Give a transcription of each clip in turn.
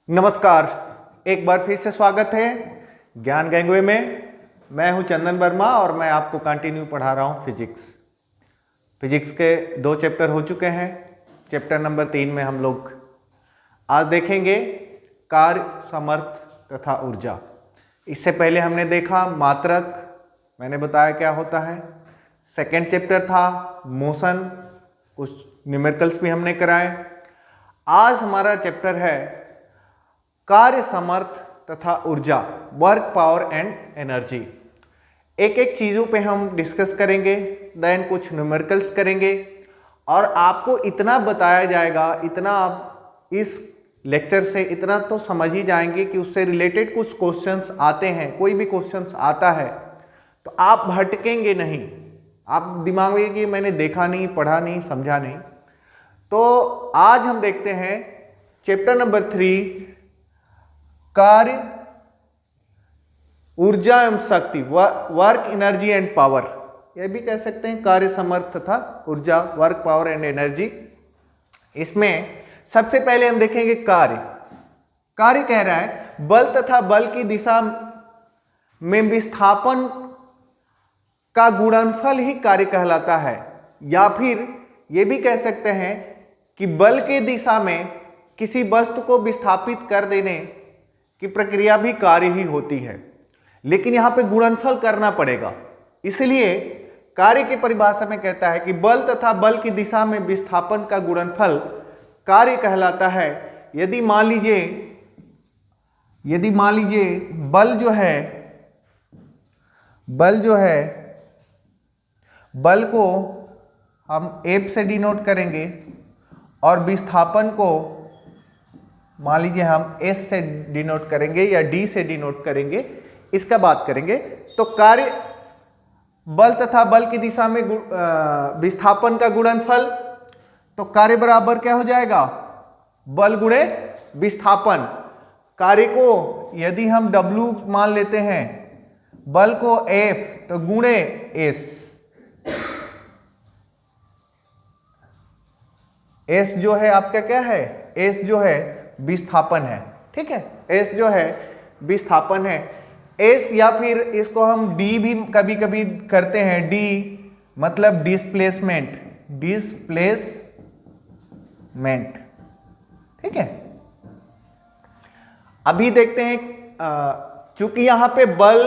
नमस्कार, एक बार फिर से स्वागत है ज्ञान गैंगवे में। मैं हूं चंदन वर्मा और मैं आपको कंटिन्यू पढ़ा रहा हूं फिजिक्स के 2 चैप्टर हो चुके हैं। चैप्टर नंबर 3 में हम लोग आज देखेंगे कार्य, सामर्थ्य तथा ऊर्जा। इससे पहले हमने देखा मात्रक, मैंने बताया क्या होता है। सेकेंड चैप्टर था मोशन, कुछ न्यूमेरिकल्स भी हमने कराए। आज हमारा चैप्टर है कार्य, सामर्थ्य तथा ऊर्जा, वर्क, पावर एंड एनर्जी। एक एक चीज़ों पे हम डिस्कस करेंगे, देन कुछ न्यूमेरिकल्स करेंगे और आपको इतना बताया जाएगा, इतना आप इस लेक्चर से इतना तो समझ ही जाएंगे कि उससे रिलेटेड कुछ क्वेश्चंस आते हैं। कोई भी क्वेश्चंस आता है तो आप भटकेंगे नहीं, आप दिमाग में कि मैंने देखा नहीं, पढ़ा नहीं, समझा नहीं। तो आज हम देखते हैं चैप्टर नंबर 3, कार्य, ऊर्जा एवं शक्ति, वर्क, एनर्जी एंड पावर। यह भी कह सकते हैं कार्य, सामर्थ्य तथा ऊर्जा, वर्क, पावर एंड एनर्जी। इसमें सबसे पहले हम देखेंगे कार्य। कार्य कह रहा है बल तथा बल की दिशा में विस्थापन का गुणनफल ही कार्य कहलाता है, या फिर यह भी कह सकते हैं कि बल के दिशा में किसी वस्तु को विस्थापित कर देने की प्रक्रिया भी कार्य ही होती है, लेकिन यहां पे गुणनफल करना पड़ेगा। इसलिए कार्य की परिभाषा में कहता है कि बल तथा बल की दिशा में विस्थापन का गुणनफल कार्य कहलाता है। यदि मान लीजिए बल को हम F से डिनोट करेंगे और विस्थापन को मान लीजिए हम S से डिनोट करेंगे या D से डिनोट करेंगे, इसका बात करेंगे। तो कार्य बल तथा बल की दिशा में विस्थापन का गुणनफल, तो कार्य बराबर क्या हो जाएगा, बल गुणे विस्थापन। कार्य को यदि हम W मान लेते हैं, बल को F तो गुणे S। S जो है आपका क्या है, S जो है विस्थापन है, ठीक है। S जो है विस्थापन है। S या फिर इसको हम D भी कभी कभी करते हैं। D मतलब डिस्प्लेसमेंट, ठीक है। अभी देखते हैं, चूंकि यहां पे बल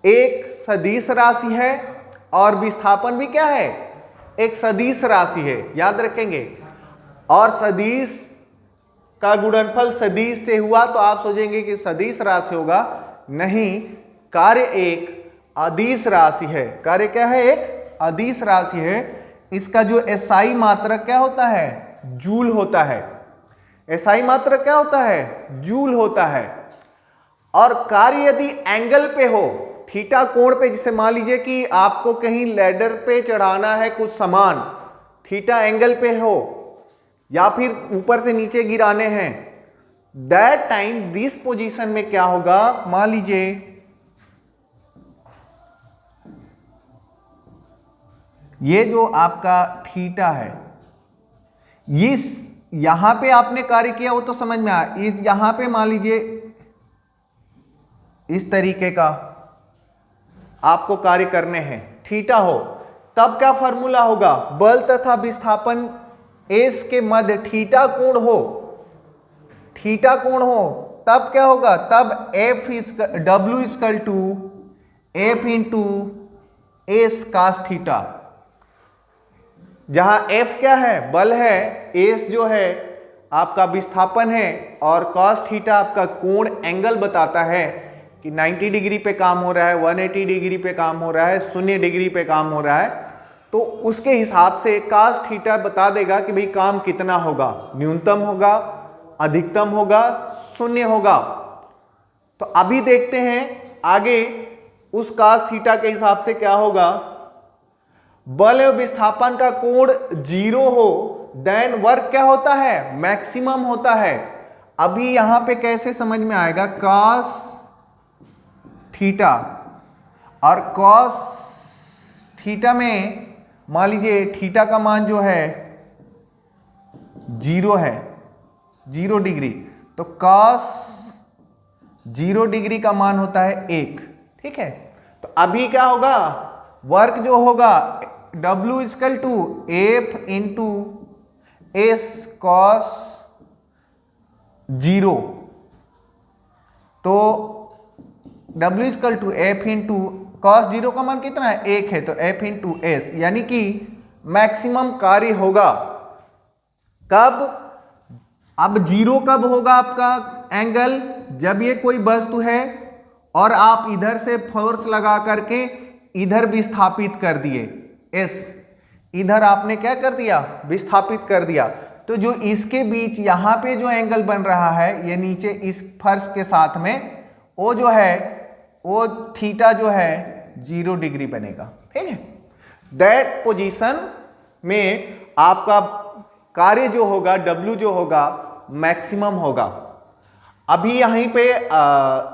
एक सदिश राशि है और विस्थापन भी क्या है, एक सदिश राशि है, याद रखेंगे। और सदिश का गुणनफल सदिश से हुआ तो आप सोचेंगे कि सदिश राशि होगा, नहीं, कार्य एक अदिश राशि है। कार्य क्या है, एक अदिश राशि है। इसका जो एसआई मात्रक क्या होता है, जूल होता है। एसआई मात्रक क्या होता है, जूल होता है। और कार्य यदि एंगल पे हो, थीटा कोण पे, जिसे मान लीजिए कि आपको कहीं लैडर पे चढ़ाना है कुछ सामान, थीटा एंगल पे हो, या फिर ऊपर से नीचे गिराने हैं, दैट टाइम दिस पोजीशन में क्या होगा, मान लीजिए ये जो आपका थीटा है, इस यहां पे आपने कार्य किया वो तो समझ में आया। इस यहां पे मान लीजिए इस तरीके का आपको कार्य करने हैं, थीटा हो, तब क्या फॉर्मूला होगा, बल तथा विस्थापन एस के मध्य थीटा कोण हो, तब क्या होगा, तब W equal to F into S cos theta. जहां F क्या है, बल है, एस जो है आपका विस्थापन है, और कॉस थीटा आपका कोण एंगल बताता है कि 90 डिग्री पे काम हो रहा है, 180 डिग्री पे काम हो रहा है, 0 डिग्री पे काम हो रहा है। तो उसके हिसाब से कास थीटा बता देगा कि भाई काम कितना होगा, न्यूनतम होगा, अधिकतम होगा, 0 होगा। तो अभी देखते हैं आगे उस कास थीटा के हिसाब से क्या होगा। बल एवं विस्थापन का कोण 0 हो, देन वर्क क्या होता है, मैक्सिमम होता है। अभी यहां पे कैसे समझ में आएगा, कास थीटा और कॉस थीटा में मान लीजिए थीटा का मान जो है 0 है, 0 डिग्री, तो cos 0 डिग्री का मान होता है 1। ठीक है, तो अभी क्या होगा, वर्क जो होगा W equal to F into S cos 0, तो W equal to F into cos 0 का मान कितना है 1 है, तो एफ इंटू एस, यानी कि मैक्सिमम कार्य होगा कब, अब 0 कब होगा आपका एंगल, जब ये कोई वस्तु है और आप इधर से फोर्स लगा करके इधर विस्थापित कर दिए, एस इधर आपने क्या कर दिया, विस्थापित कर दिया, तो जो इसके बीच यहां पे जो एंगल बन रहा है, ये नीचे इस फर्श के साथ में, वो जो है वो थीटा जो है 0 डिग्री बनेगा। ठीक है, दैट पोजीशन में आपका कार्य जो होगा W जो होगा मैक्सिमम होगा। अभी यहीं पे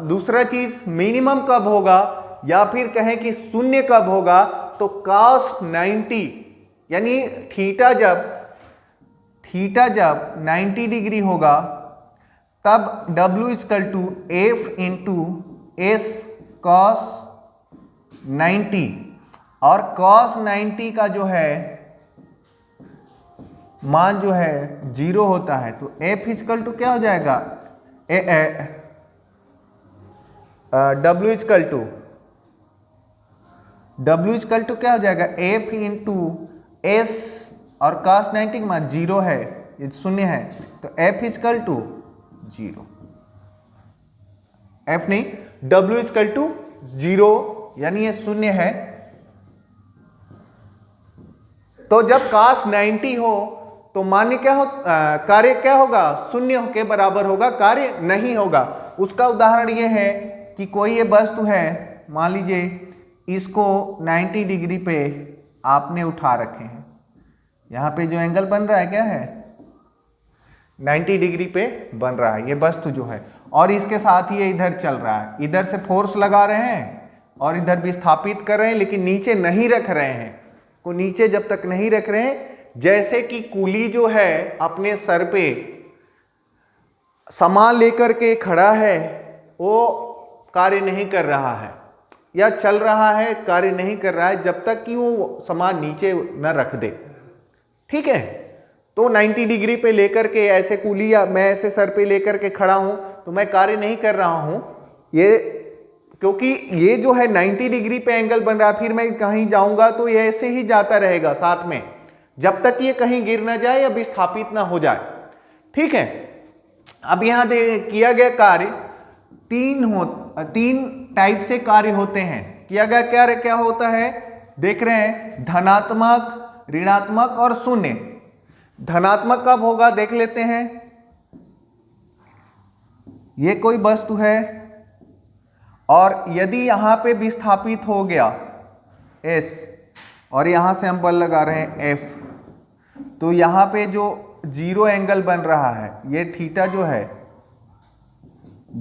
दूसरा चीज मिनिमम कब होगा या फिर कहें कि शून्य कब होगा, तो cos 90 यानी थीटा जब 90 डिग्री होगा तब W equal to F into S cos 90, और cos 90 का जो है मान जो है 0 होता है, तो एफ इक्वल टू क्या हो जाएगा, W इक्वल टू क्या हो जाएगा, एफ इंटू एस, और cos 90 का मान 0 है, ये शून्य है, तो एफ इक्वल टू 0, एफ नहीं W इक्वल टू 0, यानी ये शून्य है। तो जब cos 90 हो तो मान्य क्या हो, कार्य क्या होगा, शून्य के बराबर होगा, कार्य नहीं होगा। उसका उदाहरण ये है कि कोई ये वस्तु है, मान लीजिए इसको 90 डिग्री पे आपने उठा रखे हैं, यहाँ पे जो एंगल बन रहा है क्या है, 90 डिग्री पे बन रहा है ये वस्तु जो है, और इसके साथ ही ये इधर चल रहा है, इधर से फोर्स लगा रहे हैं और इधर विस्थापित कर रहे हैं, लेकिन नीचे नहीं रख रहे हैं, को नीचे जब तक नहीं रख रहे हैं, जैसे कि कूली जो है अपने सर पे सामान लेकर के खड़ा है, वो कार्य नहीं कर रहा है, या चल रहा है कार्य नहीं कर रहा है जब तक कि वो सामान नीचे न रख दे। ठीक है, तो 90 डिग्री पे लेकर के ऐसे कूली या मैं ऐसे सर पे लेकर के खड़ा हूं तो मैं कार्य नहीं कर रहा हूं, ये क्योंकि ये जो है 90 डिग्री पे एंगल बन रहा है, फिर मैं कहीं जाऊंगा तो ये ऐसे ही जाता रहेगा साथ में, जब तक ये कहीं गिर ना जाए या विस्थापित ना हो जाए। ठीक है, अब यहां किया गया कार्य तीन टाइप से कार्य होते हैं। किया गया कार्य क्या होता है, देख रहे हैं, धनात्मक, ऋणात्मक और शून्य। धनात्मक कब होगा देख लेते हैं, ये कोई वस्तु है और यदि यहां पे विस्थापित हो गया S और यहां से हम बल लगा रहे हैं F, तो यहां पे जो 0 एंगल बन रहा है, ये थीटा जो है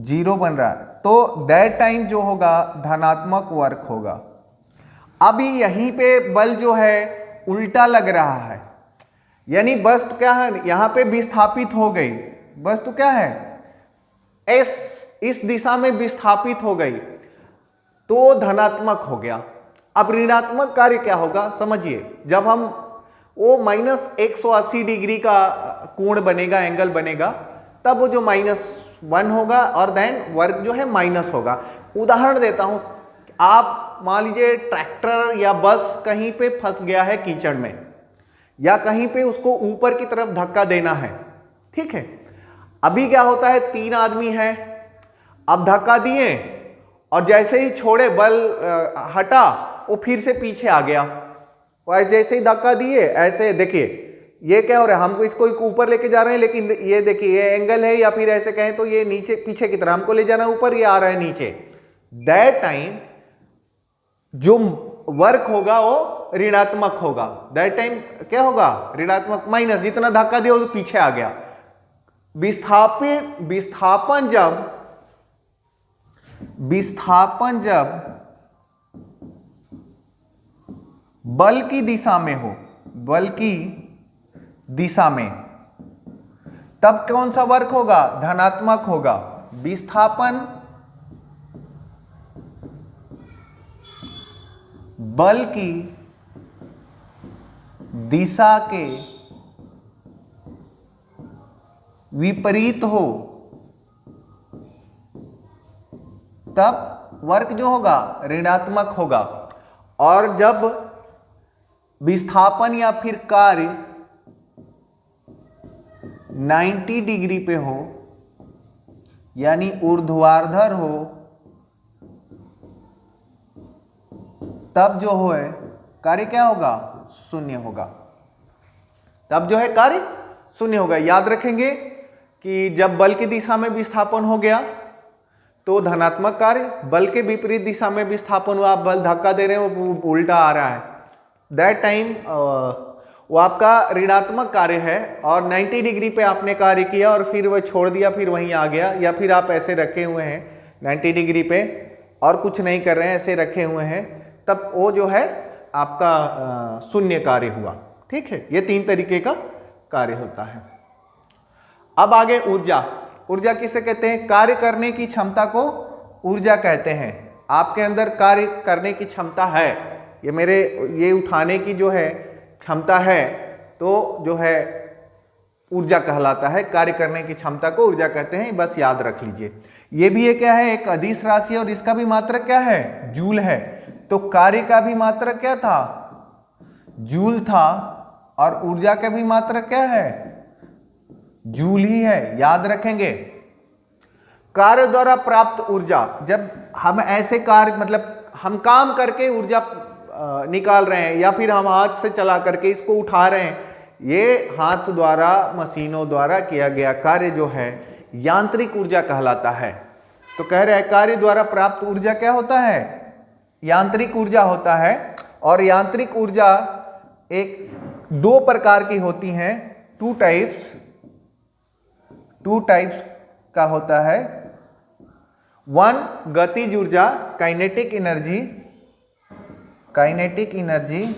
0 बन रहा है, तो दैट टाइम जो होगा धनात्मक वर्क होगा। अभी यहीं पे बल जो है उल्टा लग रहा है, यानी वस्तु क्या है, यहां पे विस्थापित हो गई, वस्तु क्या है S इस दिशा में विस्थापित हो गई, तो धनात्मक हो गया। अब ऋणात्मक कार्य क्या होगा समझिए, जब हम वो -180 डिग्री का कोण बनेगा, एंगल बनेगा, तब वो जो -1 होगा और देन वर्क जो है माइनस होगा। उदाहरण देता हूं, आप मान लीजिए ट्रैक्टर या बस कहीं पे फंस गया है कीचड़ में, या कहीं पे उसको ऊपर की तरफ धक्का देना है। ठीक है, अभी क्या होता है, 3 आदमी हैं, अब धक्का दिए और जैसे ही छोड़े बल हटा, वो फिर से पीछे आ गया, और जैसे ही धक्का दिए ऐसे देखिए ये क्या हो रहा है, हमको इसको ऊपर लेके जा रहे हैं, लेकिन ये देखिए ये एंगल है, या फिर ऐसे कहें तो ये नीचे पीछे की तरह हमको ले जाना ऊपर, ये आ रहा है नीचे। दैट टाइम जो वर्क होगा वो ऋणात्मक होगा। दैट टाइम क्या होगा, ऋणात्मक, माइनस, जितना धक्का दिया वो पीछे आ गया। विस्थापन जब बल की दिशा में हो, बल की दिशा में, तब कौन सा वर्क होगा? धनात्मक होगा। विस्थापन बल की दिशा के विपरीत हो तब वर्क जो होगा ऋणात्मक होगा। और जब विस्थापन या फिर कार्य 90 डिग्री पे हो यानी ऊर्ध्वाधर हो तब जो है कार्य क्या होगा? शून्य होगा। तब जो है कार्य शून्य होगा। याद रखेंगे कि जब बल की दिशा में विस्थापन हो गया तो धनात्मक कार्य, बल के विपरीत दिशा में विस्थापन हुआ, आप बल धक्का दे रहे हो वो उल्टा आ रहा है, दैट टाइम वो आपका ऋणात्मक कार्य है। और 90 डिग्री पे आपने कार्य किया और फिर वह छोड़ दिया, फिर वहीं आ गया, या फिर आप ऐसे रखे हुए हैं 90 डिग्री पे और कुछ नहीं कर रहे हैं, ऐसे रखे हुए हैं, तब वो जो है आपका शून्य कार्य हुआ। ठीक है, ये 3 तरीके का कार्य होता है। अब आगे ऊर्जा। ऊर्जा किसे कहते हैं? कार्य करने की क्षमता को ऊर्जा कहते हैं। आपके अंदर कार्य करने की क्षमता है, ये उठाने की जो है क्षमता है, तो जो है ऊर्जा कहलाता है। कार्य करने की क्षमता को ऊर्जा कहते हैं, बस याद रख लीजिए। ये भी क्या है? एक अदिश राशि है और इसका भी मात्रक क्या है? जूल है। तो कार्य का भी मात्रक क्या था? जूल था। और ऊर्जा का भी मात्रक क्या है? जूल ही है। याद रखेंगे। कार्य द्वारा प्राप्त ऊर्जा, जब हम ऐसे कार्य मतलब हम काम करके ऊर्जा निकाल रहे हैं या फिर हम हाथ से चला करके इसको उठा रहे हैं, ये हाथ द्वारा मशीनों द्वारा किया गया कार्य जो है यांत्रिक ऊर्जा कहलाता है। तो कह रहे हैं कार्य द्वारा प्राप्त ऊर्जा क्या होता है? यांत्रिक ऊर्जा होता है। और यांत्रिक ऊर्जा एक 2 प्रकार की होती हैं, 2 टाइप्स का होता है। 1 गतिज ऊर्जा काइनेटिक एनर्जी,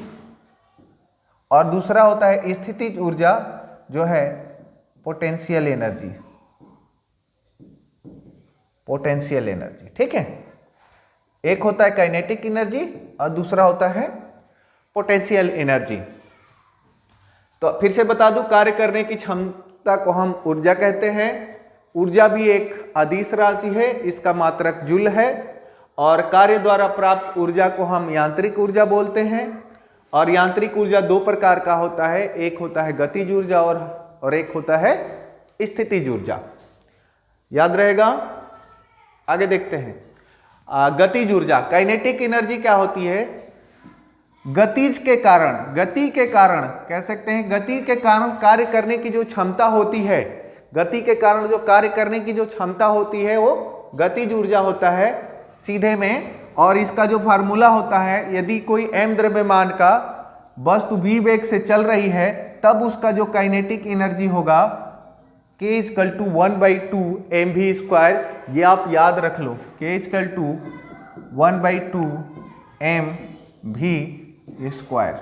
और दूसरा होता है स्थितिज ऊर्जा जो है पोटेंशियल एनर्जी। ठीक है, एक होता है काइनेटिक एनर्जी और दूसरा होता है पोटेंशियल एनर्जी। तो फिर से बता दूं, कार्य करने की क्षमता को हम ऊर्जा कहते हैं। ऊर्जा भी एक अदिश राशि है, इसका मात्रक जूल है। और कार्य द्वारा प्राप्त ऊर्जा को हम यांत्रिक ऊर्जा बोलते हैं। और यांत्रिक ऊर्जा 2 प्रकार का होता है, एक होता है गतिज ऊर्जा और एक होता है स्थितिज ऊर्जा। याद रहेगा। आगे देखते हैं। गतिज ऊर्जा काइनेटिक एनर्जी क्या होती है? गति के कारण कह सकते हैं, गति के कारण कार्य करने की जो क्षमता होती है, गति के कारण जो कार्य करने की जो क्षमता होती है वो गतिज ऊर्जा होता है सीधे में। और इसका जो फार्मूला होता है, यदि कोई m द्रव्यमान का वस्तु v वेग से चल रही है तब उसका जो काइनेटिक एनर्जी होगा k = 1/2 mv²। ये आप याद रख लो, k = 1/2 mv²।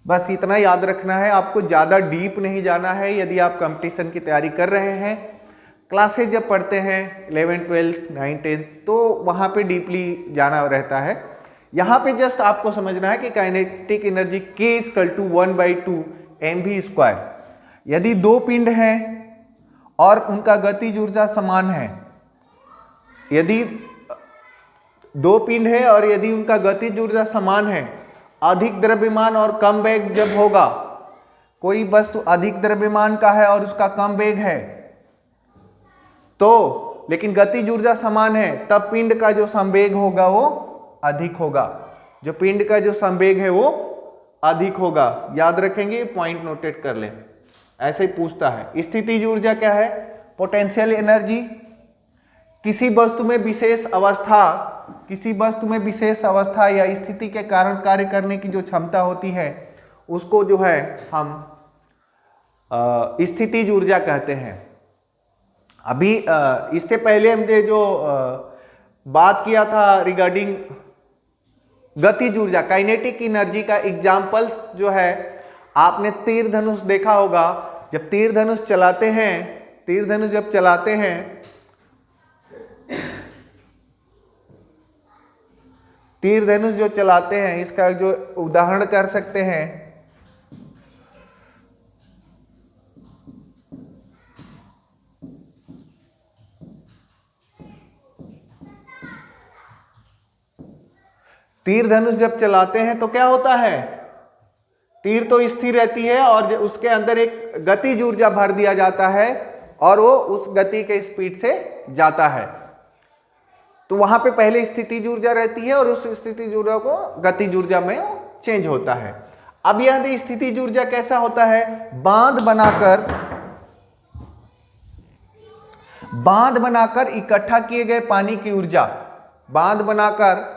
बस इतना याद रखना है, आपको ज़्यादा डीप नहीं जाना है। यदि आप कंपटीशन की तैयारी कर रहे हैं, क्लासेज जब पढ़ते हैं 11, 12, 9, 10, तो वहाँ पे डीपली जाना रहता है। यहाँ पे जस्ट आपको समझना है कि काइनेटिक एनर्जी k = 1/2 mv²। यदि 2 पिंड हैं और उनका गतिज ऊर्जा समान है, यदि 2 पिंड है और यदि उनका गतिज ऊर्जा समान है, अधिक द्रव्यमान और कम वेग जब होगा, कोई वस्तु अधिक द्रव्यमान का है और उसका कम वेग है तो, लेकिन गतिज ऊर्जा समान है, तब पिंड का जो संवेग होगा वो अधिक होगा। जो पिंड का जो संवेग है वो अधिक होगा। याद रखेंगे, पॉइंट नोटेट कर लें, ऐसे ही पूछता है। स्थितिज ऊर्जा क्या है? Potential energy. किसी वस्तु में विशेष अवस्था या स्थिति के कारण कार्य करने की जो क्षमता होती है उसको जो है हम स्थितिज ऊर्जा कहते हैं। अभी इससे पहले हमने जो बात किया था रिगार्डिंग गतिज ऊर्जा काइनेटिक एनर्जी का एग्जाम्पल्स जो है, आपने तीर धनुष देखा होगा जब तीर धनुष चलाते हैं, तीर धनुष जब चलाते हैं, तीर धनुष जो चलाते हैं, इसका जो उदाहरण कर सकते हैं, तीर धनुष जब चलाते हैं तो क्या होता है, तीर तो स्थिर रहती है और उसके अंदर एक गतिज ऊर्जा भर दिया जाता है और वो उस गति के स्पीड से जाता है। तो वहां पे पहले स्थितिज ऊर्जा रहती है और उस स्थितिज ऊर्जा को गतिज ऊर्जा में चेंज होता है। अब यह स्थितिज ऊर्जा कैसा होता है, बांध बनाकर इकट्ठा किए गए पानी की ऊर्जा, बांध बनाकर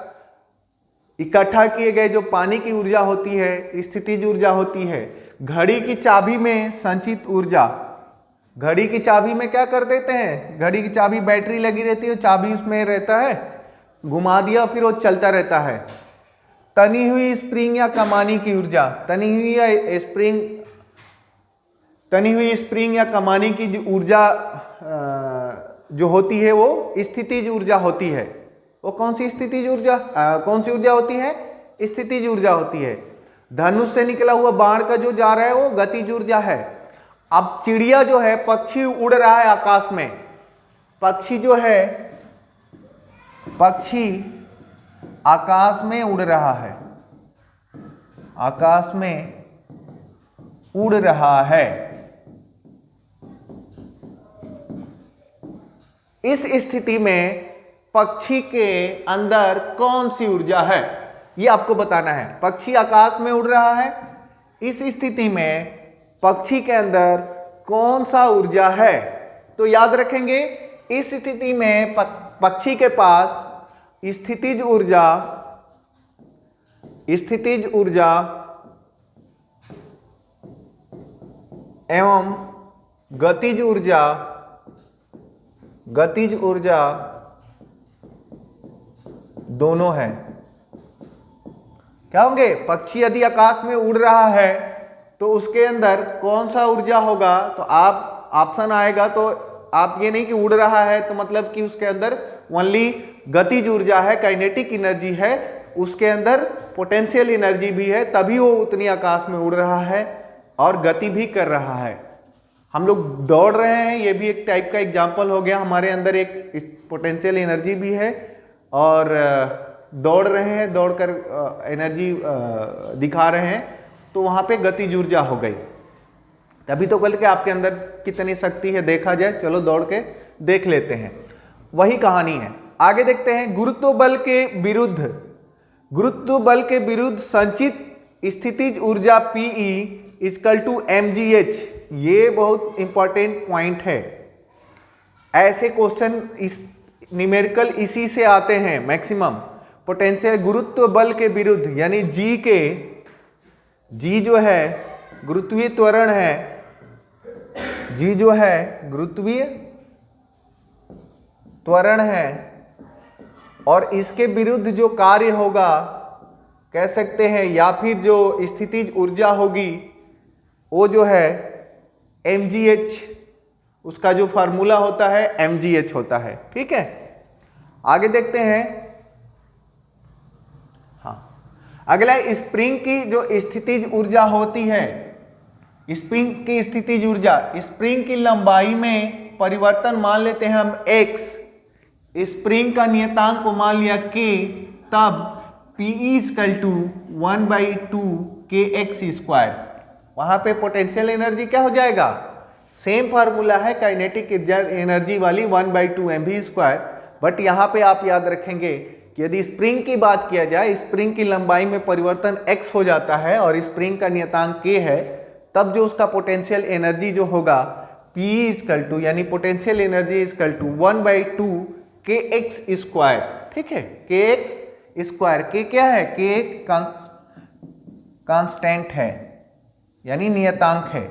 इकट्ठा किए गए जो पानी की ऊर्जा होती है, स्थितिज ऊर्जा होती है। घड़ी की चाबी में संचित ऊर्जा, घड़ी की चाबी में क्या कर देते हैं, घड़ी की चाबी बैटरी लगी रहती है, चाबी उसमें रहता है, घुमा दिया फिर वो चलता रहता है। तनी हुई स्प्रिंग या कमानी की ऊर्जा, तनी हुई स्प्रिंग या कमानी की जो ऊर्जा जो होती है वो स्थितिज ऊर्जा होती है। वो कौन सी स्थितिज ऊर्जा, कौन सी ऊर्जा होती है, स्थितिज ऊर्जा होती है। धनुष से निकला हुआ बाण का जो जा रहा है वो गतिज ऊर्जा है। अब चिड़िया जो है, पक्षी उड़ रहा है आकाश में, पक्षी जो है, पक्षी आकाश में उड़ रहा है, आकाश में उड़ रहा है। इस स्थिति में पक्षी के अंदर कौन सी ऊर्जा है, ये आपको बताना है। पक्षी आकाश में उड़ रहा है, इस स्थिति में पक्षी के अंदर कौन सा ऊर्जा है, तो याद रखेंगे इस स्थिति में पक्षी के पास स्थितिज ऊर्जा एवं गतिज ऊर्जा दोनों है। क्या होंगे, पक्षी यदि आकाश में उड़ रहा है तो उसके अंदर कौन सा ऊर्जा होगा, तो आप ऑप्शन आएगा, तो आप ये नहीं कि उड़ रहा है तो मतलब कि उसके अंदर ओनली गतिज ऊर्जा है, काइनेटिक एनर्जी है, उसके अंदर पोटेंशियल एनर्जी भी है, तभी वो उतनी आकाश में उड़ रहा है और गति भी कर रहा है। हम लोग दौड़ रहे हैं, ये भी एक टाइप का एग्जाम्पल हो गया, हमारे अंदर एक पोटेंशियल एनर्जी भी है और दौड़ रहे हैं, दौड़कर एनर्जी दिखा रहे हैं, तो वहाँ पे गतिज ऊर्जा हो गई। तभी तो कल के आपके अंदर कितनी शक्ति है देखा जाए, चलो दौड़ के देख लेते हैं, वही कहानी है। आगे देखते हैं, गुरुत्व बल के विरुद्ध संचित स्थितिज ऊर्जा Pe = mgh। ये बहुत इंपॉर्टेंट पॉइंट है, ऐसे क्वेश्चन इस न्यूमेरिकल इसी से आते हैं मैक्सिमम। पोटेंशियल गुरुत्व बल के विरुद्ध यानी जी जो है गुरुत्वीय त्वरण है, जी जो है गुरुत्वीय त्वरण है, और इसके विरुद्ध जो कार्य होगा कह सकते हैं, या फिर जो स्थितिज ऊर्जा होगी वो जो है mgh, उसका जो फार्मूला होता है mgh होता है। ठीक है, आगे देखते हैं। हाँ, अगला स्प्रिंग की जो स्थितिज ऊर्जा होती है, स्प्रिंग की स्थितिज ऊर्जा, स्प्रिंग की लंबाई में परिवर्तन मान लेते हैं हम x, स्प्रिंग का नियतांक को मान लिया k, तब Pe = 1/2 kx²। वहां पे पोटेंशियल एनर्जी क्या हो जाएगा, सेम फार्मूला है काइनेटिक एनर्जी वाली 1/2 mv², बट यहाँ पे आप याद रखेंगे कि यदि स्प्रिंग की बात किया जाए, स्प्रिंग की लंबाई में परिवर्तन x हो जाता है और स्प्रिंग का नियतांक k है, तब जो उसका पोटेंशियल एनर्जी जो होगा Pe यानी पोटेंशियल एनर्जी = 1/2 kx²। ठीक है, kx², k क्या है, k कांस्टेंट है यानी नियतांक है,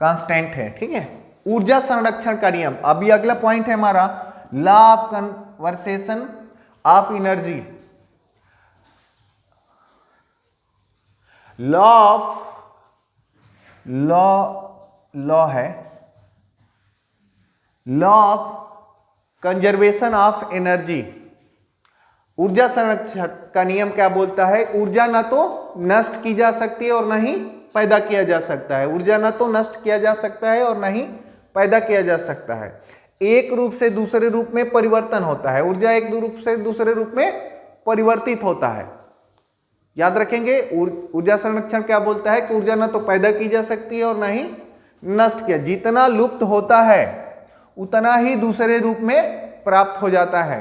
कांस्टेंट है। ठीक है, ऊर्जा संरक्षण का नियम। अभी अगला पॉइंट है हमारा law of conservation of energy. Law of law है law of conservation of energy. ऊर्जा संरक्षण का नियम क्या बोलता है? ऊर्जा ना तो नष्ट की जा सकती है और ना ही पैदा किया जा सकता है। ऊर्जा ना तो नष्ट किया जा सकता है और ना ही पैदा किया जा सकता है। एक रूप से दूसरे रूप में परिवर्तन होता है। ऊर्जा एक रूप से दूसरे रूप में परिवर्तित होता है। याद रखेंगे, ऊर्जा संरक्षण क्या बोलता है कि ऊर्जा ना तो पैदा की जा सकती है और ना ही नष्ट किया। जितना लुप्त होता है उतना ही दूसरे रूप में प्राप्त हो जाता है।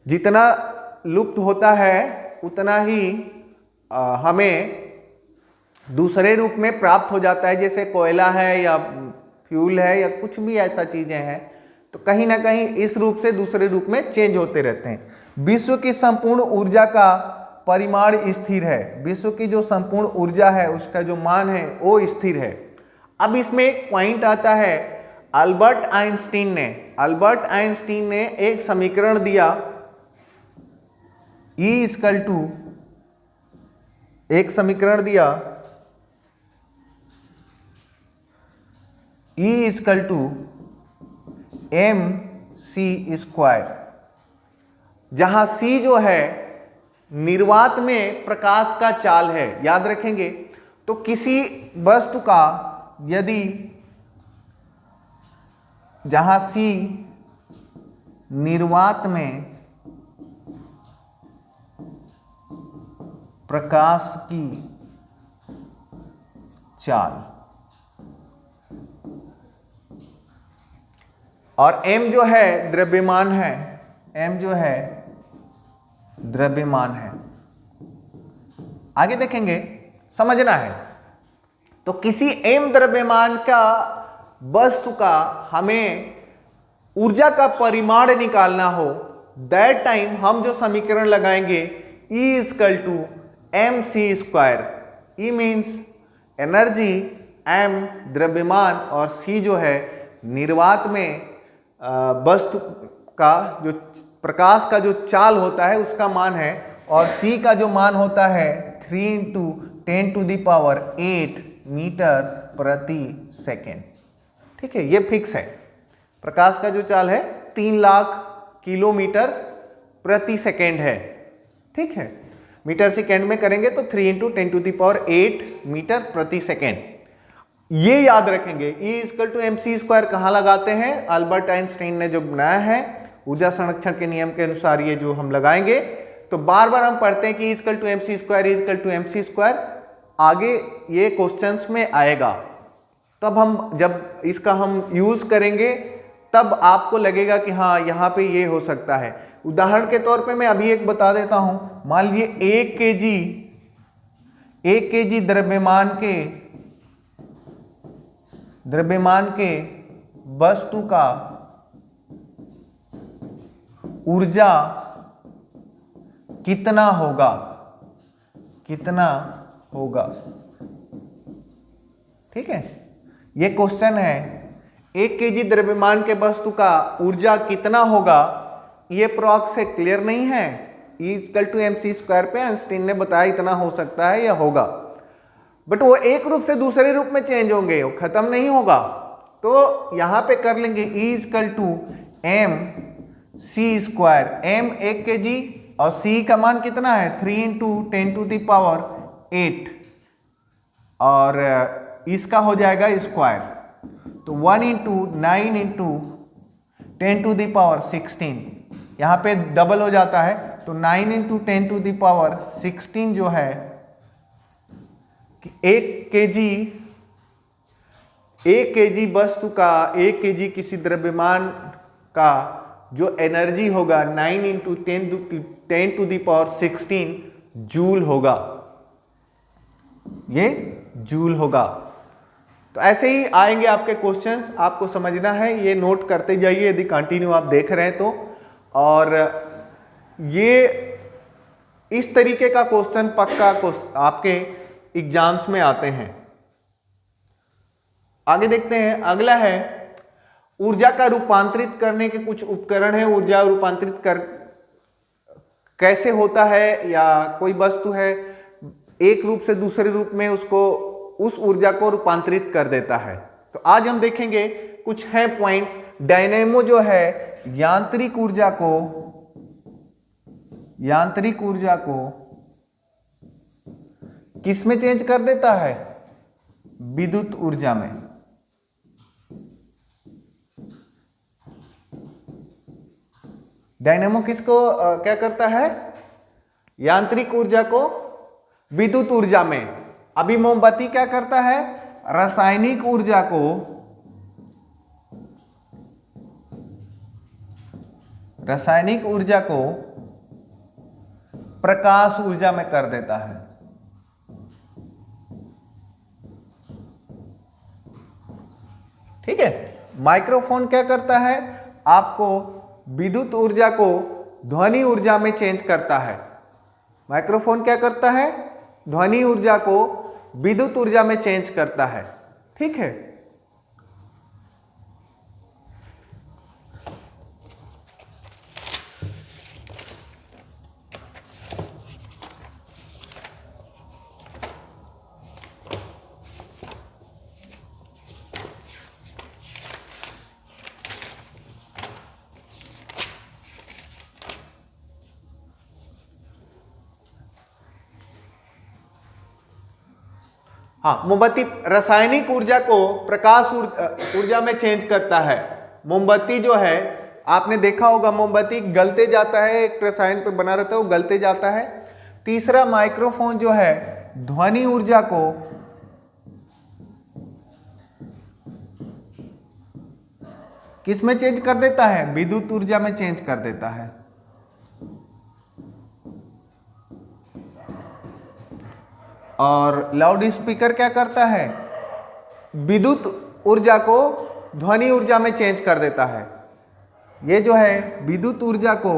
जितना लुप्त होता है उतना ही हमें दूसरे रूप में प्राप्त हो जाता है। जैसे कोयला है या फ्यूल है या कुछ भी ऐसा चीजें हैं, तो कहीं ना कहीं इस रूप से दूसरे रूप में चेंज होते रहते हैं। विश्व की संपूर्ण ऊर्जा का परिमाण स्थिर है। विश्व की जो संपूर्ण ऊर्जा है उसका जो मान है वो स्थिर है। अब इसमें एक पॉइंट आता है, अल्बर्ट आइंस्टीन ने एक समीकरण दिया, एक समीकरण दिया E = mc², जहां C जो है निर्वात में प्रकाश का चाल है। याद रखेंगे, तो किसी वस्तु का यदि जहां C निर्वात में प्रकाश की चाल और m जो है द्रव्यमान है, m जो है द्रव्यमान है। आगे देखेंगे, समझना है। तो किसी m द्रव्यमान का वस्तु का हमें ऊर्जा का परिमाण निकालना हो, दैट टाइम हम जो समीकरण लगाएंगे E = mc²। E means energy, m द्रव्यमान और C जो है निर्वात में वस्तु का जो प्रकाश का जो चाल होता है उसका मान है, और C का जो मान होता है 3 × 10⁸ मीटर प्रति सेकेंड। ठीक है, ये फिक्स है। प्रकाश का जो चाल है 3 लाख किलोमीटर प्रति सेकेंड है। ठीक है, मीटर सेकेंड में करेंगे तो 3 × 10⁸ मीटर प्रति सेकेंड। ये याद रखेंगे। E = mc² कहाँ लगाते हैं? अल्बर्ट आइंस्टाइन ने जो बनाया है ऊर्जा संरक्षण के नियम के अनुसार ये जो हम लगाएंगे, तो बार बार हम पढ़ते हैं कि E = mc²। आगे ये क्वेश्चंस में आएगा, तब हम जब इसका हम यूज करेंगे तब आपको लगेगा कि हाँ यहाँ पे ये हो सकता है। उदाहरण के तौर पे मैं अभी एक बता देता हूं। मान लीजिए 1 kg द्रव्यमान के वस्तु का ऊर्जा कितना होगा? ठीक है, ये क्वेश्चन है। 1 kg द्रव्यमान के वस्तु का ऊर्जा कितना होगा, ये प्रॉक्स से क्लियर नहीं है। E = mc² पे आइंस्टीन ने बताया इतना हो सकता है या होगा, बट वो एक रूप से दूसरे रूप में चेंज होंगे, वो खत्म नहीं होगा। तो यहां पे कर लेंगे E = mc²। m 1 kg और C का मान कितना है 3 × 10⁸, और इसका हो जाएगा स्क्वायर, तो 1 × 9 × 10⁻16। यहाँ पे डबल हो जाता है, तो 9 × 10⁻16 जो है 1 kg वस्तु का, 1 kg किसी द्रव्यमान का जो एनर्जी होगा 9 × 10⁻16 जूल होगा। ये जूल होगा। तो ऐसे ही आएंगे आपके क्वेश्चंस, आपको समझना है, ये नोट करते जाइए यदि कंटिन्यू आप देख रहे हैं तो। और ये इस तरीके का क्वेश्चन पक्का आपके एग्जाम्स में आते हैं। आगे देखते हैं, अगला है ऊर्जा का रूपांतरित करने के कुछ उपकरण है। ऊर्जा रूपांतरित कैसे होता है, या कोई वस्तु है एक रूप से दूसरे रूप में उसको उस ऊर्जा को रूपांतरित कर देता है। तो आज हम देखेंगे कुछ है पॉइंट्स। डायनेमो जो है यांत्रिक ऊर्जा को किस में चेंज कर देता है? विद्युत ऊर्जा में। डायनेमो किसको क्या करता है? यांत्रिक ऊर्जा को विद्युत ऊर्जा में। अभी मोमबत्ती क्या करता है? रासायनिक ऊर्जा को प्रकाश ऊर्जा में कर देता है। ठीक है। माइक्रोफोन क्या करता है? आपको विद्युत ऊर्जा को ध्वनि ऊर्जा में चेंज करता है। माइक्रोफोन क्या करता है? ध्वनि ऊर्जा को विद्युत ऊर्जा में चेंज करता है। ठीक है। हाँ, मोमबत्ती रासायनिक ऊर्जा को प्रकाश ऊर्जा में चेंज करता है। मोमबत्ती जो है, आपने देखा होगा मोमबत्ती गलते जाता है, एक रसायन पे बना रहता है, वो गलते जाता है। तीसरा, माइक्रोफोन जो है ध्वनि ऊर्जा को किस में चेंज कर देता है? विद्युत ऊर्जा में चेंज कर देता है। और लाउड स्पीकर क्या करता है? विद्युत ऊर्जा को ध्वनि ऊर्जा में चेंज कर देता है। ये जो है विद्युत ऊर्जा को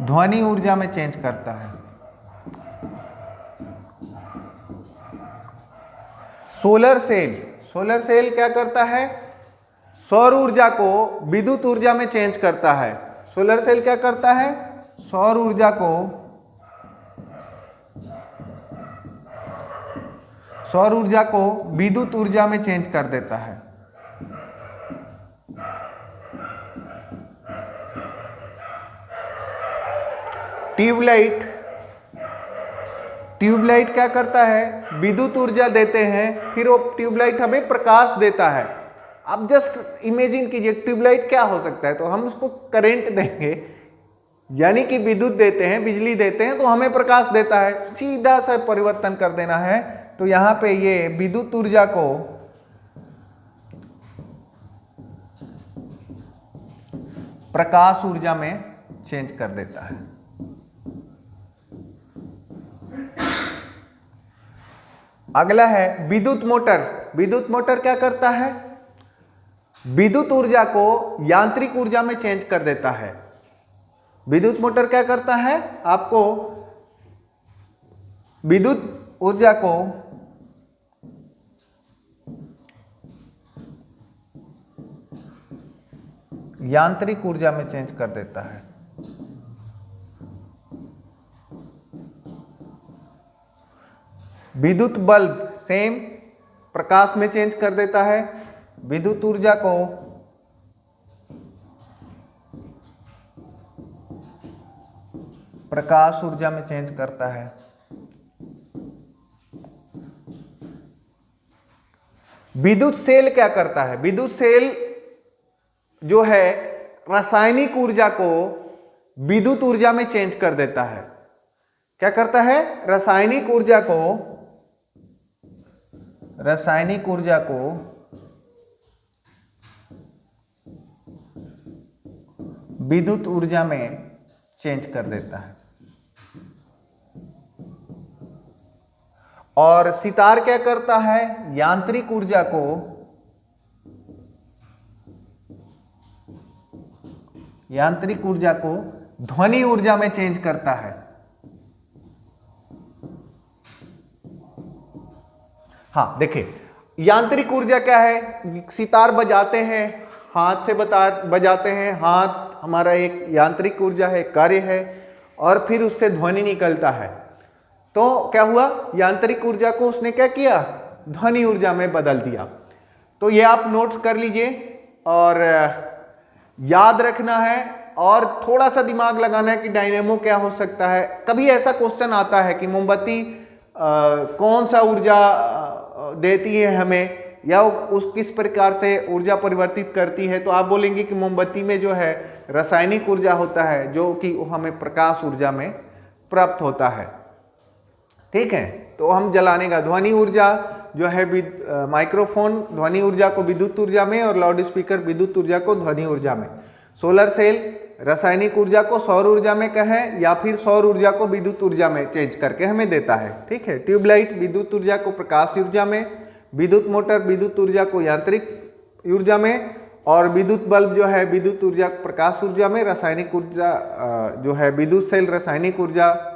ध्वनि ऊर्जा में चेंज करता है। सोलर सेल क्या करता है? सौर ऊर्जा को विद्युत ऊर्जा में चेंज करता है। सोलर सेल क्या करता है? सौर ऊर्जा को विद्युत ऊर्जा में चेंज कर देता है। ट्यूबलाइट क्या करता है? विद्युत ऊर्जा देते हैं, फिर वो ट्यूबलाइट हमें प्रकाश देता है। आप जस्ट इमेजिन कीजिए ट्यूबलाइट क्या हो सकता है। तो हम उसको करंट देंगे, यानी कि विद्युत देते हैं, बिजली देते हैं, तो हमें प्रकाश देता है। सीधा सा परिवर्तन कर देना है। तो यहां पे ये विद्युत ऊर्जा को प्रकाश ऊर्जा में चेंज कर देता है। अगला है विद्युत मोटर क्या करता है? विद्युत ऊर्जा को यांत्रिक ऊर्जा में चेंज कर देता है। विद्युत मोटर क्या करता है? आपको विद्युत ऊर्जा को यांत्रिक ऊर्जा में चेंज कर देता है। विद्युत बल्ब सेम प्रकाश में चेंज कर देता है। विद्युत ऊर्जा को प्रकाश ऊर्जा में चेंज करता है। विद्युत सेल क्या करता है? विद्युत सेल जो है रासायनिक ऊर्जा को विद्युत ऊर्जा में चेंज कर देता है। क्या करता है? रासायनिक ऊर्जा को विद्युत ऊर्जा में चेंज कर देता है। और सितार क्या करता है? यांत्रिक ऊर्जा को ध्वनि ऊर्जा में चेंज करता है। हाँ देखिए, यांत्रिक ऊर्जा क्या है? सितार बजाते हैं, हाथ से बजाते हैं। हाथ हमारा एक यांत्रिक ऊर्जा है, कार्य है। और फिर उससे ध्वनि निकलता है। तो क्या हुआ, यांत्रिक ऊर्जा को उसने क्या किया, ध्वनि ऊर्जा में बदल दिया। तो ये आप नोट्स कर लीजिए और याद रखना है और थोड़ा सा दिमाग लगाना है कि डायनेमो क्या हो सकता है। कभी ऐसा क्वेश्चन आता है कि मोमबत्ती कौन सा ऊर्जा देती है हमें, या उस किस प्रकार से ऊर्जा परिवर्तित करती है, तो आप बोलेंगे कि मोमबत्ती में जो है रासायनिक ऊर्जा होता है जो कि हमें प्रकाश ऊर्जा में प्राप्त होता है। ठीक है, तो हम जलाने का ध्वनि ऊर्जा जो है माइक्रोफोन ध्वनि ऊर्जा को विद्युत ऊर्जा में और लाउड स्पीकर विद्युत ऊर्जा को ध्वनि ऊर्जा में, सोलर सेल रासायनिक ऊर्जा को सौर ऊर्जा में कहें या फिर सौर ऊर्जा को विद्युत ऊर्जा में चेंज करके हमें देता है। ठीक है, ट्यूबलाइट विद्युत ऊर्जा को प्रकाश ऊर्जा में, विद्युत मोटर विद्युत ऊर्जा को यांत्रिक ऊर्जा में, और विद्युत बल्ब जो है विद्युत ऊर्जा प्रकाश ऊर्जा में, रासायनिक ऊर्जा जो है विद्युत सेल रासायनिक ऊर्जा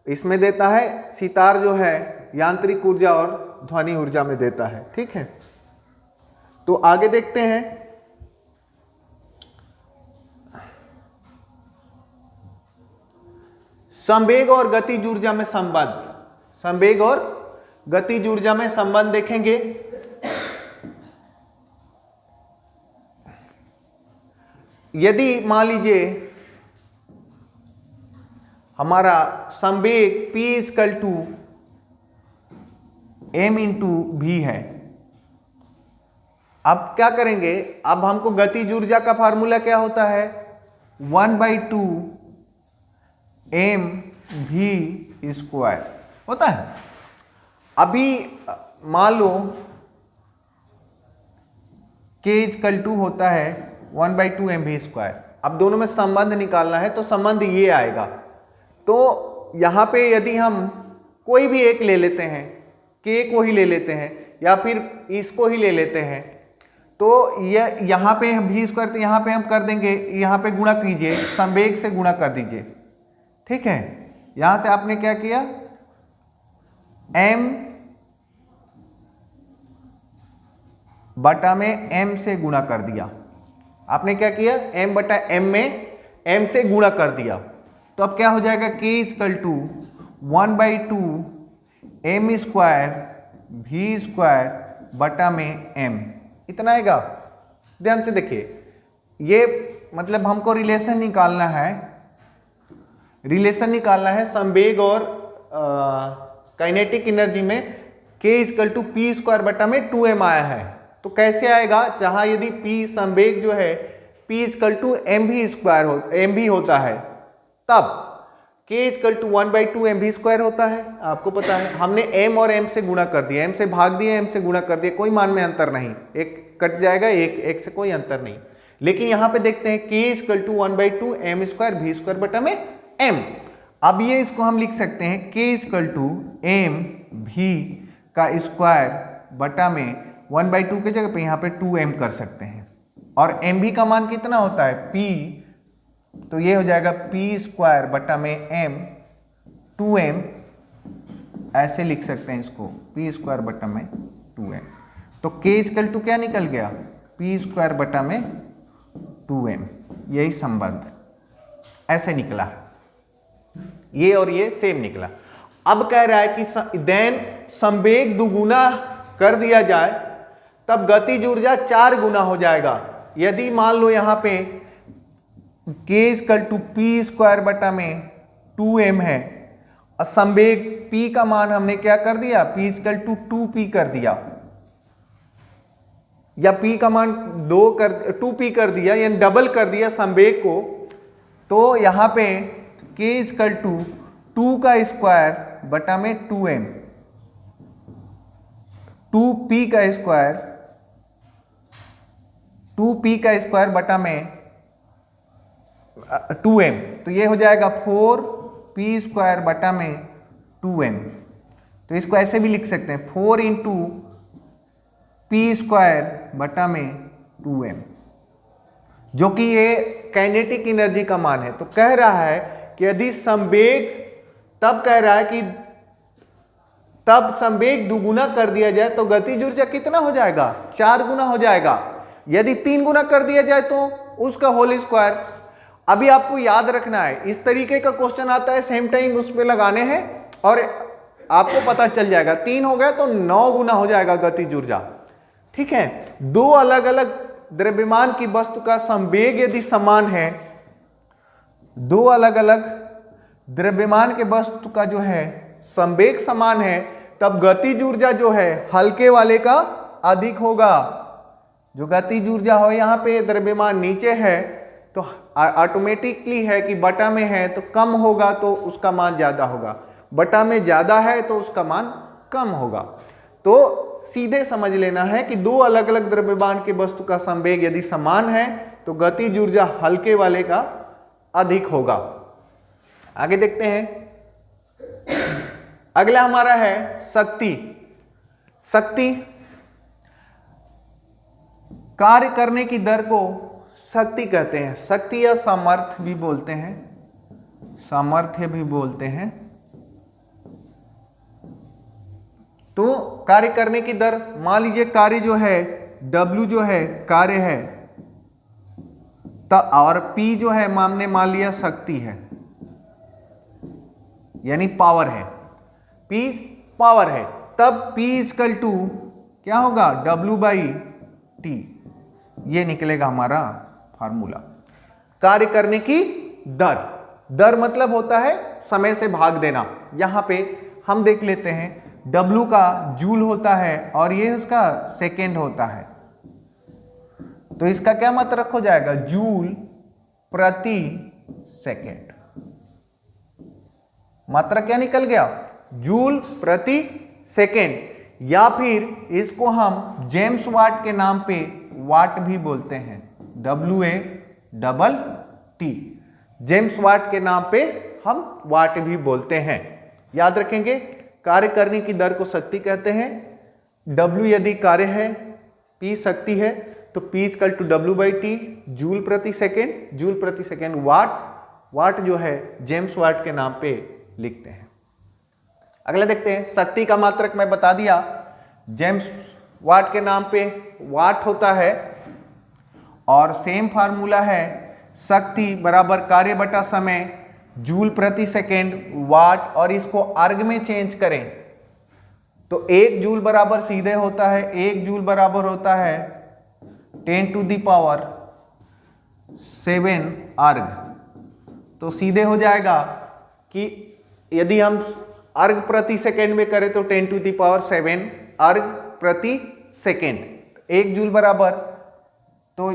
इसमें देता है, सितार जो है यांत्रिक ऊर्जा और ध्वनि ऊर्जा में देता है। ठीक है, तो आगे देखते हैं। संवेग और गतिज ऊर्जा में संबंध, संवेग और गतिज ऊर्जा में संबंध देखेंगे। यदि मान लीजिए हमारा संवेग P = m × v है, अब क्या करेंगे, अब हमको गतिज ऊर्जा का फार्मूला क्या होता है, 1/2 mv² होता है। अभी मान लो k = होता है 1/2 mv²। अब दोनों में संबंध निकालना है तो संबंध ये आएगा। तो यहाँ पे यदि हम कोई भी एक ले लेते हैं, k को ही ले लेते हैं या फिर इसको ही ले लेते हैं, तो यह यहाँ पे हम v², तो यहाँ पे हम कर देंगे, यहाँ पे गुणा कीजिए, संवेग से गुणा कर दीजिए। ठीक है, यहाँ से आपने क्या किया, m/m से गुणा कर दिया। आपने क्या किया, m/m में m से गुणा कर दिया। तो अब क्या हो जाएगा, k = 1/2 m²v²/m, इतना आएगा। ध्यान से देखिए, ये मतलब हमको रिलेशन निकालना है संवेग और काइनेटिक एनर्जी में। k = p² 2m आया है, तो कैसे आएगा, जहां यदि p संवेग जो है p = mv होता है, तब k = 1/2 mv² होता है। आपको पता है, हमने m और m से गुणा कर दिया, m से भाग दिया, m से गुणा कर दिया, कोई मान में अंतर नहीं, एक कट जाएगा, एक से कोई अंतर नहीं। लेकिन यहाँ पे देखते हैं k = 1/2 m²v²/m। अब ये इसको हम लिख सकते हैं k = mv²/में 1/2 की जगह पे यहाँ पे 2m कर सकते हैं। और mv का मान कितना होता है, p, तो ये हो जाएगा p²/m 2m, ऐसे लिख सकते हैं इसको, p²/में 2m। तो k = क्या निकल गया, p²/में 2m, यही संबंध ऐसे निकला, ये और ये सेम निकला। अब कह रहा है कि देन संवेग दुगुना कर दिया जाए तब गतिज ऊर्जा 4 गुना हो जाएगा। यदि मान लो यहाँ पे k = p²/में 2m है और संवेग p का मान हमने क्या कर दिया, p = 2p कर दिया, या p का मान 2p कर दिया, यानी डबल कर दिया संवेग को, तो यहाँ पे k = 2² 2m, 2p² 2m, तो ये हो जाएगा 4p² 2m। तो इसको ऐसे भी लिख सकते हैं, 4 × p² 2m, जो कि ये काइनेटिक एनर्जी का मान है। तो कह रहा है कि यदि संवेग, तब कह रहा है कि तब संवेग दुगुना कर दिया जाए तो गतिज ऊर्जा कितना हो जाएगा, 4 गुना हो जाएगा। यदि 3 गुना कर दिया जाए तो उसका होल स्क्वायर। अभी आपको याद रखना है, इस तरीके का क्वेश्चन आता है, सेम टाइम उस पे लगाने हैं और आपको पता चल जाएगा। 3 हो गया तो 9 गुना हो जाएगा गतिज ऊर्जा। ठीक है, दो अलग अलग द्रव्यमान की वस्तु का संवेग यदि समान है, दो अलग अलग द्रव्यमान के वस्तु का जो है संवेग समान है, तब गतिज ऊर्जा जो है हल्के वाले का अधिक होगा। जो गतिज ऊर्जा हो, यहाँ पे द्रव्यमान नीचे है तो ऑटोमेटिकली है कि बटा में है तो कम होगा तो उसका मान ज्यादा होगा, बटा में ज्यादा है तो उसका मान कम होगा। तो सीधे समझ लेना है कि दो अलग अलग द्रव्यमान के वस्तु का संवेग यदि समान है तो गतिज ऊर्जा हल्के वाले का अधिक होगा। आगे देखते हैं, अगला हमारा है शक्ति। शक्ति, कार्य करने की दर को शक्ति कहते हैं। शक्ति या सामर्थ्य भी बोलते हैं, सामर्थ्य भी बोलते हैं। तो कार्य करने की दर, मान लीजिए कार्य जो है W जो है कार्य है, और P जो है हमने मान लिया शक्ति है, यानी पावर है, P पावर है, तब P इक्वल टू क्या होगा, W/T। ये निकलेगा हमारा फार्मूला। कार्य करने की दर, दर मतलब होता है समय से भाग देना। यहां पे हम देख लेते हैं, W का जूल होता है और ये उसका सेकेंड होता है, तो इसका क्या मात्रक हो जाएगा, जूल प्रति सेकेंड। मात्रक क्या निकल गया, जूल प्रति सेकेंड। या फिर इसको हम जेम्स वाट के नाम पे वाट भी बोलते हैं, WA+T। जेम्स वाट के नाम पे हम वाट भी बोलते हैं। याद रखेंगे, कार्य करने की दर को शक्ति कहते हैं। W यदि कार्य है, P शक्ति है, तो P इक्वल टू W/T, जूल प्रति सेकेंड। जूल प्रति सेकेंड वाट, वाट जो है जेम्स वाट के नाम पे लिखते हैं। अगला देखते हैं, शक्ति का मात्रक मैं बता दिया, जेम्स वाट के नाम पे वाट होता है, और सेम फार्मूला है शक्ति बराबर कार्य बटा समय, जूल प्रति सेकेंड वाट, और इसको अर्ग में चेंज करें तो 1 जूल बराबर सीधे होता है, 1 जूल बराबर होता है 10⁻7 अर्ग। तो सीधे हो जाएगा कि यदि हम अर्ग प्रति सेकेंड में करें तो 10⁻7 अर्ग प्रति सेकेंड, 1 जूल बराबर, तो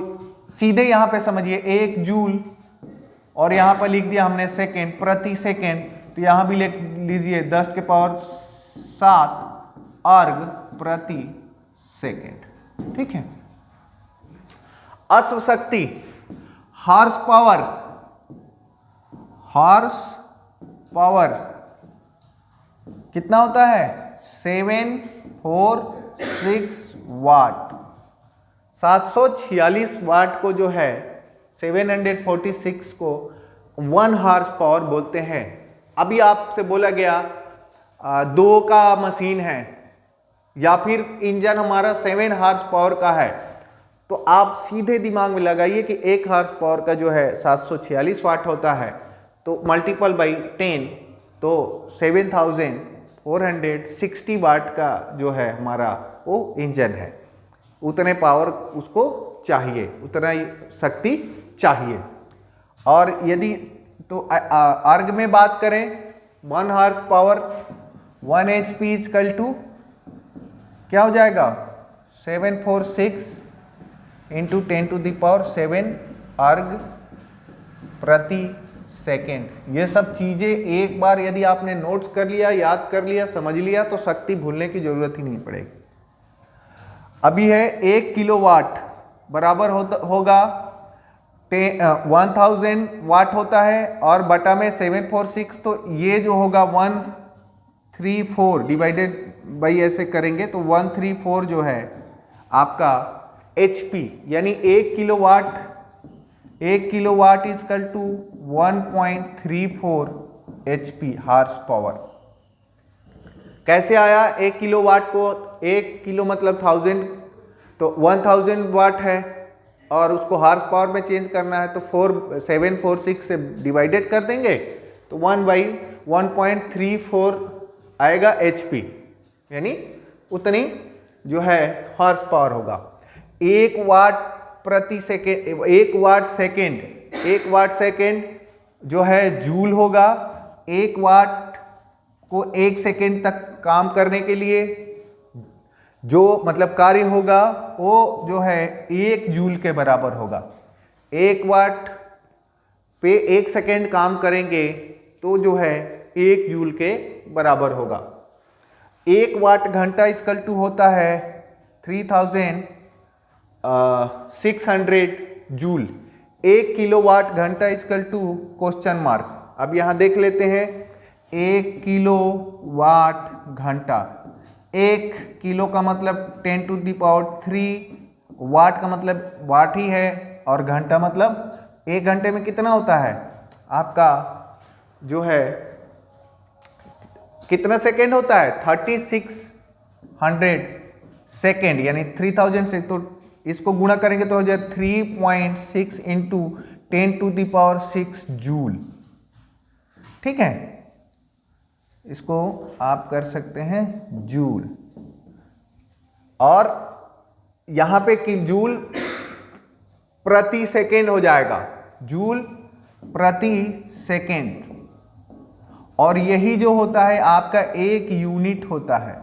सीधे यहां पे समझिए 1 जूल और यहां पर लिख दिया हमने सेकेंड प्रति सेकेंड, तो यहां भी लिख लीजिए 10⁻7 अर्ग प्रति सेकेंड। ठीक है। अश्व शक्ति, हॉर्स पावर, हॉर्स पावर कितना होता है, 746 वाट। 746 वाट को जो है 746 को 1 हॉर्स पावर बोलते हैं। अभी आपसे बोला गया 2 का मशीन है या फिर इंजन हमारा 7 हॉर्स पावर का है, तो आप सीधे दिमाग में लगाइए कि 1 हॉर्स पावर का जो है 746 वाट होता है, तो मल्टीपल बाई 10, तो 7460 वाट का जो है हमारा वो इंजन है। उतने पावर उसको चाहिए, उतना ही शक्ति चाहिए। और यदि तो अर्ग में बात करें, 1 horse power 1 HP equal to क्या हो जाएगा, 746 इंटू 10⁻7 अर्ग प्रति सेकेंड। ये सब चीजें एक बार यदि आपने नोट्स कर लिया, याद कर लिया, समझ लिया, तो शक्ति भूलने की जरूरत ही नहीं पड़ेगी। अभी है 1 किलोवाट बराबर होगा 1000 वाट होता है, और बटा में 746, तो ये जो होगा 134 डिवाइडेड बाई ऐसे करेंगे तो 134 जो है आपका HP, यानी 1 kilowatt, 1 kilowatt equal to 1.34 HP horse power. कैसे आया 1 किलोवाट को, 1 किलो मतलब 1000, तो 1000 वाट है, और उसको हार्स पावर में चेंज करना है तो 746 से डिवाइडेड कर देंगे तो 1/1.34 आएगा HP, यानी उतनी जो है हॉर्स पावर होगा। 1 वाट प्रति सेकेंड, 1 वाट सेकेंड जो है जूल होगा। 1 वाट को 1 सेकेंड तक काम करने के लिए जो मतलब कार्य होगा वो जो है 1 जूल के बराबर होगा। 1 वाट पे 1 सेकेंड काम करेंगे तो जो है 1 जूल के बराबर होगा। 1 वाट घंटा इक्वल टू होता है 3600 जूल। 1 किलोवाट घंटा इक्वल टू क्वेश्चन मार्क। अब यहाँ देख लेते हैं 1 किलोवाट घंटा, 1 किलो का मतलब 10⁻³ वाट का मतलब वाट ही है और घंटा मतलब 1 घंटे में कितना होता है आपका जो है कितना सेकेंड होता है 3600 सेकेंड, यानी 3000 से तो इसको गुणा करेंगे तो हो जाए 3.6 इंटू 10⁻6 जूल। ठीक है, इसको आप कर सकते हैं जूल, और यहां पे कि जूल प्रति सेकेंड हो जाएगा, जूल प्रति सेकेंड, और यही जो होता है आपका 1 यूनिट होता है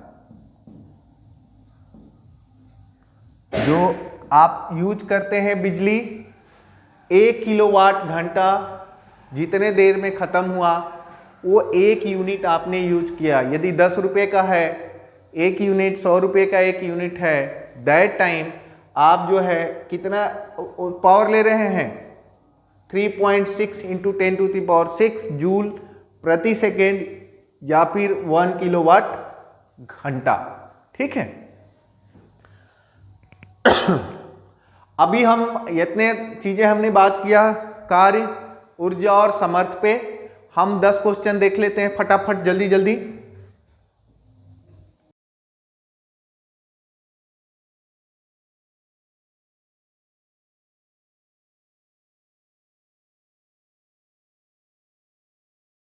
जो आप यूज करते हैं बिजली। 1 किलोवाट घंटा जितने देर में खत्म हुआ वो 1 यूनिट आपने यूज किया। यदि 10 रुपये का है 1 यूनिट, 100 रुपये का 1 यूनिट है, दैट टाइम आप जो है कितना पावर ले रहे हैं 3.6 इंटू 10⁻6 जूल प्रति सेकेंड या फिर 1 किलोवाट घंटा। ठीक है, अभी हम इतने चीजें हमने बात किया कार्य, ऊर्जा और समर्थ पे। हम 10 क्वेश्चन देख लेते हैं फटाफट जल्दी जल्दी।